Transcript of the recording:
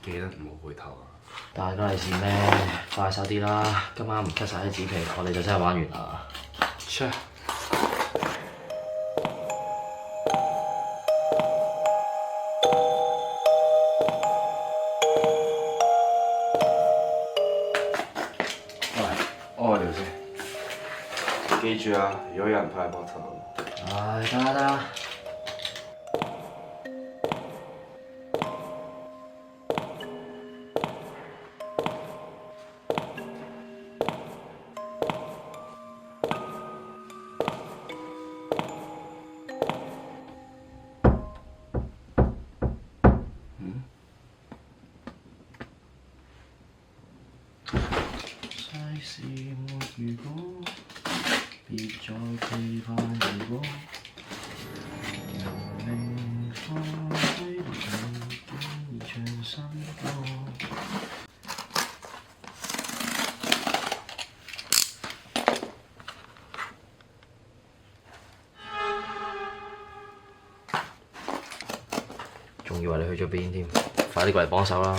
記得唔好回頭啊！大家利是咩？快手啲啦！今晚唔 cut 晒啲紙皮，我哋就真係玩完啦。切！喂，屙尿先。記住啊，如果有人拍你膊頭，唉，得啦得啦。世事沒如果，別再期盼如果。人命放低人，竟然唱新歌。仲以為你去咗邊添，快啲過嚟幫手啦！